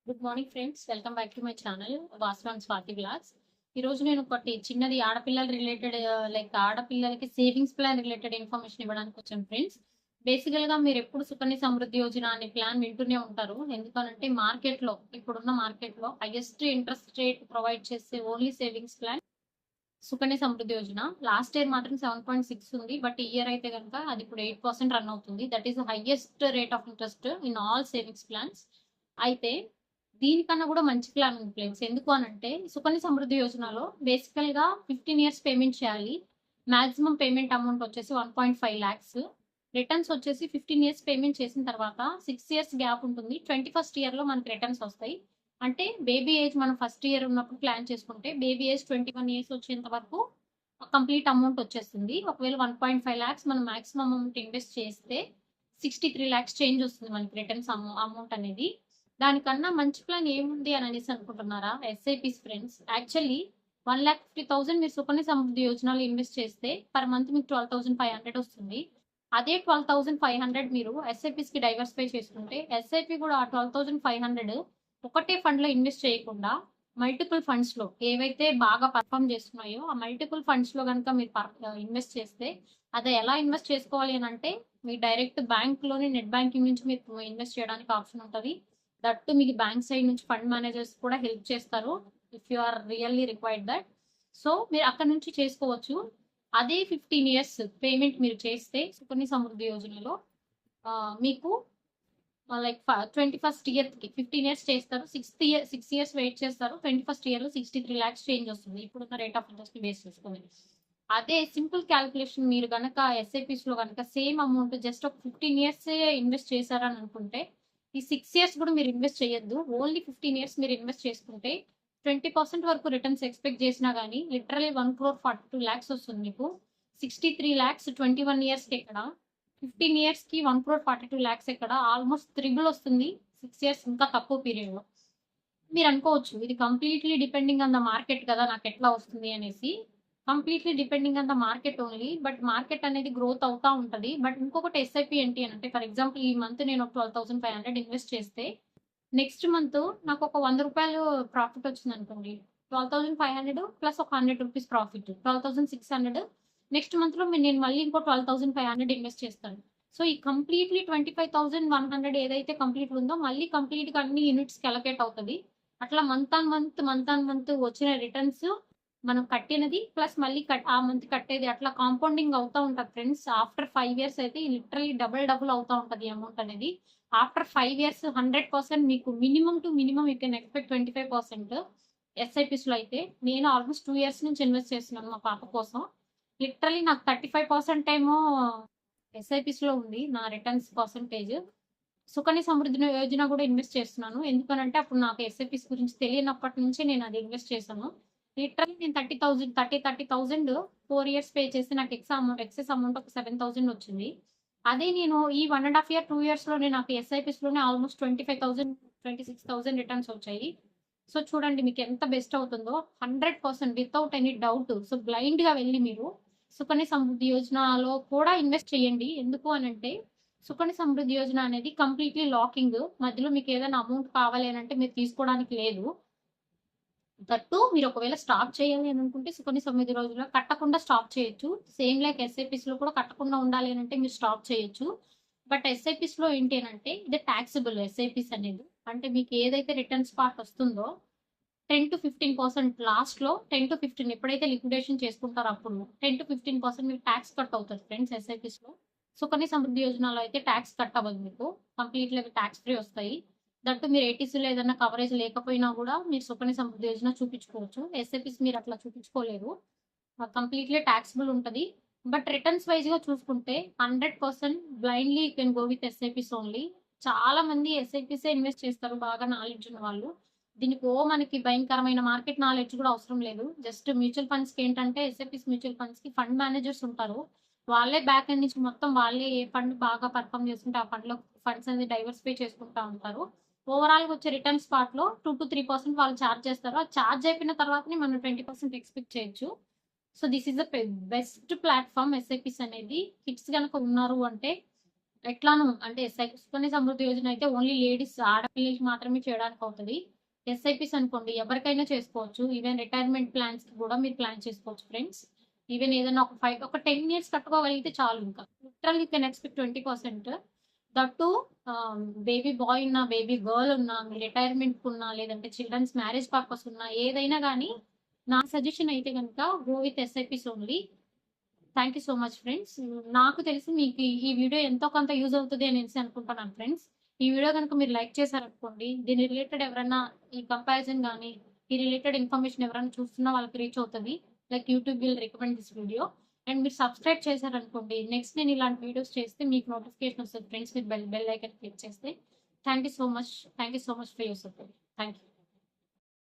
Good morning friends, welcome back to my channel వాస్వాన్ Swathi blogs. ఈరోజు నేను ఒకటి చిన్నది ఆడపిల్లల రిలేటెడ్ ఆడపిల్లలకి సేవింగ్స్ ప్లాన్ రిలేటెడ్ ఇన్ఫర్మేషన్ ఇవ్వడానికి వచ్చాను ఫ్రెండ్స్. బేసికల్గా మీరు ఎప్పుడు సుకన్య సమృద్ధి యోజన అనే ప్లాన్ వింటూనే ఉంటారు. ఎందుకనంటే ఇప్పుడున్న మార్కెట్లో హైయెస్ట్ ఇంట్రెస్ట్ రేట్ ప్రొవైడ్ చేసే only savings plan Sukanya Samriddhi Yojana. Last year మాత్రం 7.6 ఉంది, బట్ ఈ ఇయర్ అయితే కనుక అది ఇప్పుడు 8% రన్ అవుతుంది. That is highest rate of interest in all savings plans. అయితే దీనికన్నా కూడా మంచి ప్లాన్ ఉంది ఫ్రెండ్స్. ఎందుకు అనంటే సుకన్య సమృద్ధి యోజనలో బేసికల్ గా 15 ఇయర్స్ పేమెంట్ చేయాలి. మాక్సిమం పేమెంట్ అమౌంట్ వచ్చేసి 1.5 lakhs. రిటర్న్స్ వచ్చేసి 15 ఇయర్స్ పేమెంట్ చేసిన తర్వాత 6 ఇయర్స్ గ్యాప్ ఉంటుంది. 21st ఇయర్ లో మనకి రిటర్న్స్ వస్తాయి. అంటే బేబీ ఏజ్ మనం ఫస్ట్ ఇయర్ ఉన్నప్పుడు ప్లాన్ చేసుకుంటే బేబీ ఏజ్ 21 ఇయర్స్ వచ్చేంత వరకు కంప్లీట్ అమౌంట్ వచ్చేస్తుంది. ఒకవేళ 1.5 lakhs మనం మాక్సిమం అమౌంట్ ఇన్వెస్ట్ చేస్తే 63 lakhs చేంజ్ వస్తుంది మనకి రిటర్న్స్ అమౌంట్ అనేది. దానికన్నా మంచి ప్లాన్ ఏముంది అని అనేసి అనుకుంటున్నారా? SIPs friends. యాక్చువల్లీ 1,50,000 మీరు సుకన్య సమృద్ధి యోజనలో ఇన్వెస్ట్ చేస్తే పర్ మంత్ మీకు 12,500 వస్తుంది. అదే 12,500 మీరు ఎస్ఐపిస్ కి డైవర్సిఫై చేసుకుంటే ఎస్ఐపి కూడా ఆ 12,500 ఒకటే ఫండ్ లో ఇన్వెస్ట్ చేయకుండా మల్టిపుల్ ఫండ్స్ లో ఏవైతే బాగా పర్ఫామ్ చేస్తున్నాయో ఆ మల్టిపుల్ ఫండ్స్ లో కనుక మీరు ఇన్వెస్ట్ చేస్తే అది ఎలా ఇన్వెస్ట్ చేసుకోవాలి అని అంటే మీ డైరెక్ట్ బ్యాంక్ లోని నెట్ బ్యాంకింగ్ నుంచి మీరు ఇన్వెస్ట్ చేయడానికి ఆప్షన్ ఉంటుంది. దట్టు మీకు బ్యాంక్ సైడ్ నుంచి ఫండ్ మేనేజర్స్ కూడా హెల్ప్ చేస్తారు if you are really required that. So మీరు అక్కడ నుంచి చేసుకోవచ్చు. అదే 15 ఇయర్స్ పేమెంట్ మీరు చేస్తే సుకన్య సమృద్ధి యోజనలో మీకు 21st ఇయర్ కి 15 ఇయర్స్ చేస్తారు. 6 ఇయర్స్ వెయిట్ చేస్తారు. 21st ఇయర్ లో 63 lakhs చేంజ్ వస్తుంది ఇప్పుడున్న రేట్ ఆఫ్ ఇంట్రెస్ట్ బేస్ చేసుకుని. అదే సింపుల్ క్యాల్కులేషన్ మీరు గనక ఎస్ఐపిస్ లో గనక సేమ్ అమౌంట్ జస్ట్ ఒక 15 ఇయర్స్ ఇన్వెస్ట్ చేశారని అనుకుంటే ఈ 6 ఇయర్స్ కూడా మీరు ఇన్వెస్ట్ చేయొద్దు. ఓన్లీ 15 ఇయర్స్ మీరు ఇన్వెస్ట్ చేసుకుంటే 20% వరకు రిటర్న్స్ ఎక్స్పెక్ట్ చేసినా కానీ లిటరలీ 1,42 lakhs వస్తుంది మీకు. 63 lakhs 21 ఇయర్స్ కి ఎక్కడ, 15 ఇయర్స్ కి 1,42 lakhs ఎక్కడ, ఆల్మోస్ట్ త్రిబుల్ వస్తుంది 6 ఇయర్స్ ఇంకా తక్కువ పీరియడ్ లో. మీరు అనుకోవచ్చు ఇది completely depending on the market కదా, నాకు ఎట్లా వస్తుంది అనేసి. Completely depending on the market only, but market అనేది గ్రోత్ అవుతా ఉంటుంది. బట్ ఇంకొకటి ఎస్ఐపి ఏంటి అంటే ఫర్ ఎగ్జాంపుల్ ఈ మంత్ నేను 12,500 ఇన్వెస్ట్ చేస్తే నెక్స్ట్ మంత్ నాకు ఒక 100 రూపాయలు ప్రాఫిట్ వచ్చింది అనుకోండి. 12,500 ప్లస్ ఒక 100 రూపీస్ ప్రాఫిట్, 12,600. నెక్స్ట్ మంత్ లో నేను మళ్ళీ ఇంకో 12,500 ఇన్వెస్ట్ చేస్తాను. సో ఈ కంప్లీట్లీ 25,100 ఏదైతే కంప్లీట్ ఉందో మళ్ళీ కంప్లీట్ గా అన్ని యూనిట్స్ కి అలొకేట్ అవుతుంది. అట్లా మంత్ వచ్చిన రిటర్న్స్ మనం కట్టినది ప్లస్ మళ్ళీ ఆ మంత్ కట్టేది అట్లా కాంపౌండింగ్ అవుతా ఉంటుంది ఫ్రెండ్స్. ఆఫ్టర్ 5 ఇయర్స్ అయితే లిటరలీ డబుల్ అవుతా ఉంటుంది అమౌంట్ అనేది. ఆఫ్టర్ 5 ఇయర్స్ 100% మీకు minimum to minimum you can expect 25%. SIPs లో అయితే నేను ఆల్మోస్ట్ 2 ఇయర్స్ నుంచి ఇన్వెస్ట్ చేస్తున్నాను మా పాప కోసం. లిటరలీ నాకు 35% ఏమో ఎస్ఐపిస్ లో ఉంది నా రిటర్న్స్ పర్సంటేజ్. సుకన్య సమృద్ధి యోజన కూడా ఇన్వెస్ట్ చేస్తున్నాను. ఎందుకనంటే అప్పుడు నాకు ఎస్ఐపిస్ గురించి తెలియనప్పటి నుంచి నేను అది ఇన్వెస్ట్ చేశాను. లిటరలీ నేను 30,000 4 ఇయర్స్ పే చేసి నాకు ఎక్సెస్ అమౌంట్ ఒక 7,000 వచ్చింది. అదే నేను ఈ 1.5 ఇయర్ 2 ఇయర్స్ లోనే నాకు ఎస్ఐపిస్ లోనే ఆల్మోస్ట్ 25,000 26,000 రిటర్న్స్ వచ్చాయి. సో చూడండి మీకు ఎంత బెస్ట్ అవుతుందో 100% without any doubt. So blind గా వెళ్ళి మీరు సుకన్య సమృద్ధి యోజనలో కూడా ఇన్వెస్ట్ చేయండి. ఎందుకు అనంటే సుకన్య సమృద్ధి యోజన అనేది కంప్లీట్లీ లాకింగ్. మధ్యలో మీకు ఏదైనా అమౌంట్ కావాలి అని అంటే మీరు తీసుకోవడానికి లేదు. దట్టు మీరు ఒకవేళ స్టాప్ చేయాలి అని అనుకుంటే సుకన్య సమృద్ధి రోజుల్లో కట్టకుండా స్టాప్ చేయొచ్చు. సేమ్ లైక్ ఎస్ఐపిస్ లో కూడా కట్టకుండా ఉండాలి అని అంటే మీరు స్టాప్ చేయొచ్చు. బట్ ఎస్ఐపిస్ లో ఏంటి అని అంటే ఇది టాక్సిబుల్ ఎస్ఐపిస్ అనేది. అంటే మీకు ఏదైతే రిటర్న్స్ పార్ట్ వస్తుందో 10 to 15% లాస్ట్ లో 10 to 15 ఎప్పుడైతే లిక్విడేషన్ చేసుకుంటారో అప్పుడు 10 to 15% మీకు ట్యాక్స్ కట్ అవుతుంది ఫ్రెండ్స్ ఎస్ఐపిస్ లో. సుకన్య సమృద్ధి యోజనలో అయితే ట్యాక్స్ కట్ అవ్వదు మీకు. కంప్లీట్లీ ట్యాక్స్ ఫ్రీ వస్తాయి. దట్టు మీరు ఏటీసీలో ఏదైనా కవరేజ్ లేకపోయినా కూడా మీరు సుకన్య సమృద్ధి యోజన చూపించుకోవచ్చు. ఎస్ఐపిస్ మీరు అట్లా చూపించుకోలేరు. కంప్లీట్లీ ట్యాక్సిబుల్ ఉంటుంది. బట్ రిటర్న్స్ వైజ్ గా చూసుకుంటే 100% blindly you can go with SIPs only. చాలా మంది ఎస్ఐపిసే ఇన్వెస్ట్ చేస్తారు బాగా నాలెడ్జ్ ఉన్న వాళ్ళు. దీనికి మనకి భయంకరమైన మార్కెట్ నాలెడ్జ్ కూడా అవసరం లేదు. జస్ట్ మ్యూచువల్ ఫండ్స్ కి ఏంటంటే ఎస్ఐపిస్ మ్యూచువల్ ఫండ్స్ కి ఫండ్ మేనేజర్స్ ఉంటారు. వాళ్ళే బ్యాక్ ఎండ్ నుంచి మొత్తం వాళ్ళే ఏ ఫండ్ బాగా పర్ఫామ్ చేస్తుంటే ఆ ఫండ్ లో ఫండ్స్ అనేది డైవర్సిఫై చేసుకుంటా ఉంటారు. ఓవరాల్ గా వచ్చే రిటర్న్స్ పార్ట్ లో 2 to 3% వాళ్ళు ఛార్జ్ చేస్తారు. ఆ ఛార్జ్ అయిపోయిన తర్వాతనే మనం 20% ఎక్స్పెక్ట్ చేయొచ్చు. So this is the best platform SIPs అనేది. కిడ్స్ కనుక ఉన్నారు అంటే ఎట్లానో అంటే సుకన్య సమృద్ధి యోజన అయితే ఓన్లీ లేడీస్ ఆడపిల్లలకి మాత్రమే చేయడానికి అవుతుంది. ఎస్ఐపిస్ అనుకోండి ఎవరికైనా చేసుకోవచ్చు. ఈవెన్ రిటైర్మెంట్ ప్లాన్స్ కూడా మీరు ప్లాన్ చేసుకోవచ్చు ఫ్రెండ్స్. ఈవెన్ ఏదైనా ఒక 10 ఇయర్స్ కట్టుకోగలిగితే చాలు. ఇంకా literal you can expect 20%. That baby bye ఉన్నా బేబీ గర్ల్ ఉన్నా మీ రిటైర్మెంట్ ఉన్నా లేదంటే చిల్డ్రన్స్ మ్యారేజ్ పర్పస్ ఉన్నా ఏదైనా కానీ నా సజెషన్ అయితే కనుక go with SIPs only. Thank you so much friends. నాకు తెలిసి మీకు ఈ వీడియో ఎంతో కొంత యూజ్ అవుతుంది అనేసి అనుకుంటున్నాను ఫ్రెండ్స్. ఈ వీడియో కనుక మీరు లైక్ చేశారనుకోండి, దీని రిలేటెడ్ ఎవరైనా ఈ కంపారిజన్ కానీ ఈ రిలేటెడ్ ఇన్ఫర్మేషన్ ఎవరైనా చూస్తున్నా వాళ్ళకి రీచ్ అవుతుంది. Like YouTube will recommend this video. And మీరు సబ్స్క్రైబ్ చేశారనుకోండి, నెక్స్ట్ నేను ఇలాంటి వీడియోస్ చేస్తే మీకు నోటిఫికేషన్ వస్తుంది ఫ్రెండ్స్. మీరు బెల్ ఐకన్ క్లిక్ చేస్తే. Thank you so much for your support. Thank you.